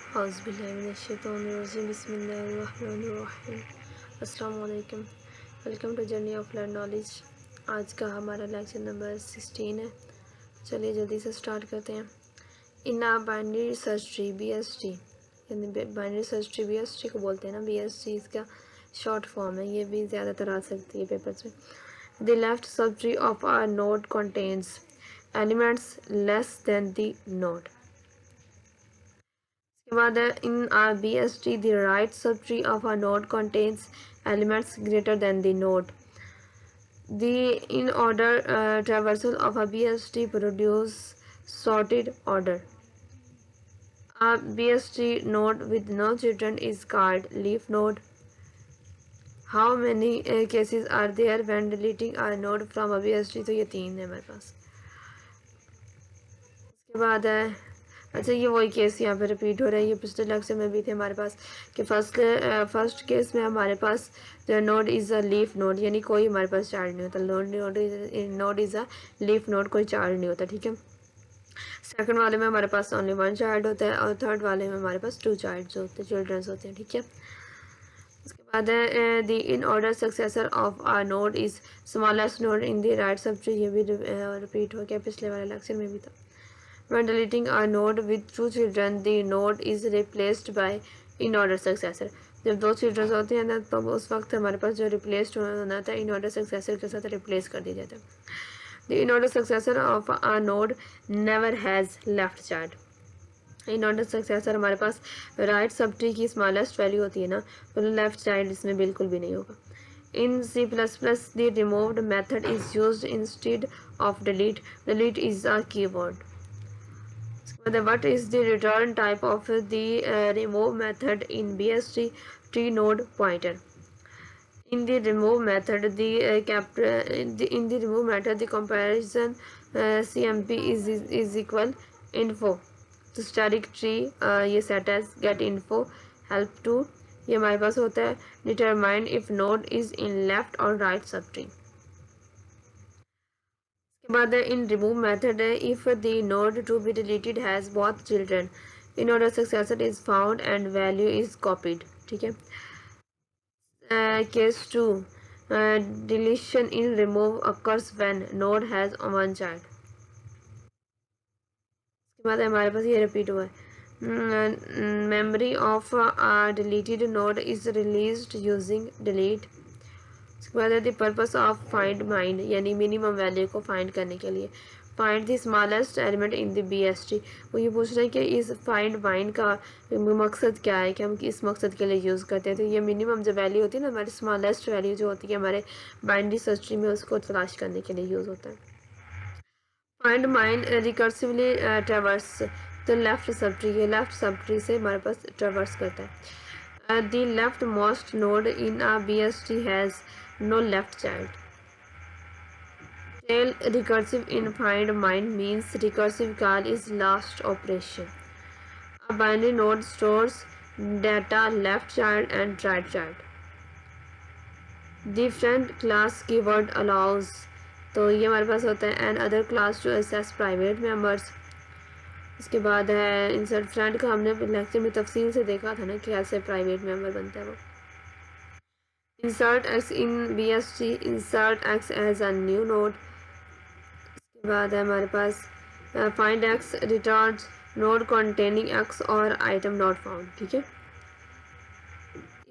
बिस्मिल्लाहिर्रहमानिर्रहीम। अस्सलाम वालेकुम। Welcome to journey of learn knowledge. आज का हमारा लेक्चर नंबर 16 है। चलिए जल्दी से स्टार्ट करते हैं। In a binary search tree BST, यानी बाइनरी सर्च ट्री BST को बोलते हैं ना, BST इसका शॉर्ट फॉर्म है, ये भी ज़्यादातर आ सकती है पेपर्स में। The left sub tree of our node contains elements less than the node. उसके बाद है in our BST the right subtree of a node contains elements greater than the node. The in order traversal of a BST produce sorted order. A BST node with no children is called leaf node. How many cases are there when deleting a node from a BST? तो ये 3 है हमारे पास। उसके बाद है अच्छा, ये वही केस यहाँ पे रिपीट हो रहा है, ये पिछले लेक्चर में भी थे हमारे पास कि फर्स्ट केस में हमारे पास जो node is a leaf node, यानी कोई हमारे पास चाइल्ड नहीं होता। Node is a leaf node, कोई चाइल्ड नहीं होता, ठीक है। सेकंड वाले में हमारे पास ओनली 1 चाइल्ड होता है और थर्ड वाले में हमारे पास 2 चाइल्ड्स होते हैं, चिल्ड्रंस होते हैं, ठीक है। उसके बाद है the in order successor of our node is smallest node in the right sub tree, ये भी रिपीट हो गया, पिछले वाले लेक्चर में भी था। When deleting a node with 2 children, the node is replaced by in order successor. जब 2 चिल्ड्रन होते हैं ना, तो उस वक्त हमारे पास जो रिप्लेस्ड होना था इन ऑर्डर सक्सेसर के साथ रिप्लेस कर दिया जाता है। The in order successor of a node never has left child. In order successor हमारे पास राइट सब ट्री की स्मॉलेस्ट वैल्यू होती है ना, तो लेफ्ट चाइल्ड इसमें बिल्कुल भी नहीं होगा। In C++, the removed method is used instead of delete. Delete is a keyword. What is the return type of the remove method in BST tree node pointer? In the remove method, in the remove method, the comparison CMP is equal info. तो static tree ये set as get info help to, ये हमारे पास होता है determine if node is in left or right subtree. बाद in remove method है if the node to be deleted has both children in order successor is found and value is copied, ठीक है। Case 2 deletion in remove occurs when node has 1 child. उसके बाद हमारे पास ये repeat हुआ है memory of deleted node is released using delete. उसके बाद है the purpose of find min, यानी मिनिमम वैल्यू को फाइंड करने के लिए। Find the smallest element in the BST। वो ये पूछ रहे हैं कि इस फाइंड माइंड का मकसद क्या है, कि हम किस मकसद के लिए यूज़ करते हैं। तो ये मिनिमम जो वैल्यू होती है ना, हमारी स्मॉलेस्ट वैल्यू जो होती है हमारे बाइनरी सर्च ट्री में, उसको तलाश करने के लिए यूज़ होता है। फाइंड माइंड रिकर्सिवली ट्रेवर्स तो लेफ्ट सब ट्री, ये लेफ्ट सब ट्री से हमारे पास ट्रेवर्स करता है। The left most node in a BST has no left child. Tail recursive in find mind means recursive call is last operation. A binary node stores data left child and right child. Different class keyword allows, तो ये हमारे पास होता है and other class to access private members. इसके बाद है insert friend का, हमने लेक्चर में तफसील से देखा था ना कि कैसे प्राइवेट मेंबर बनता है वो। Insert x in BST, insert x as a new node. इसके बाद है हमारे पास find x returns node containing x और item not found, ठीक है।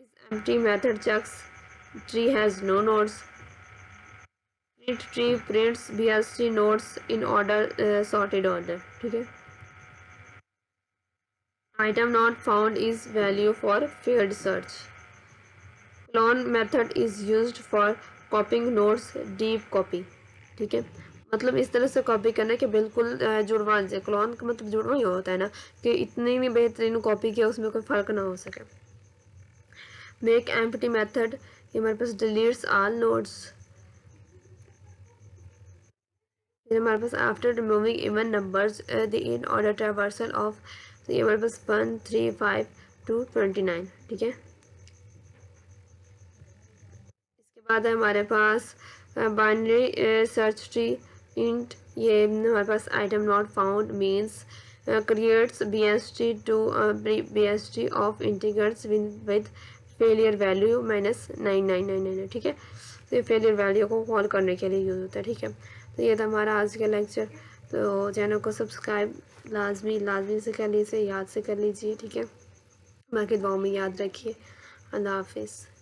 Is empty method checks tree has no nodes. Print tree prints BST nodes in order sorted order, ठीक है। Item not found is value for failed search. Clone method is used for copying nodes deep copy, ठीक है। मतलब इस तरह से copy करना कि बिल्कुल जुड़वा से, क्लोन का मतलब जुड़वा ही होता है ना, कि इतनी भी बेहतरीन कॉपी किया उसमें कोई फ़र्क ना हो सके। मेक एम्प्टी मेथड, ये हमारे पास डिलीट्स ऑल नोड्स। फिर हमारे पास after removing even numbers the in order traversal of, तो ये हमारे पास 1 3 5 2 29, ठीक है। बाद है हमारे पास बाइनरी सर्च ट्री इंट, ये हमारे पास item not found means creates BST to BST of integers with failure value -9999 है, ठीक है। तो ये फेलियर वैल्यू को कॉल करने के लिए यूज़ होता है, ठीक है। तो ये था हमारा आज का लेक्चर। तो चैनल को सब्सक्राइब लाजमी से कर लीजिए, याद से कर लीजिए, ठीक है। बाकी दुआओं में याद रखिए। अल्लाह हाफिज़।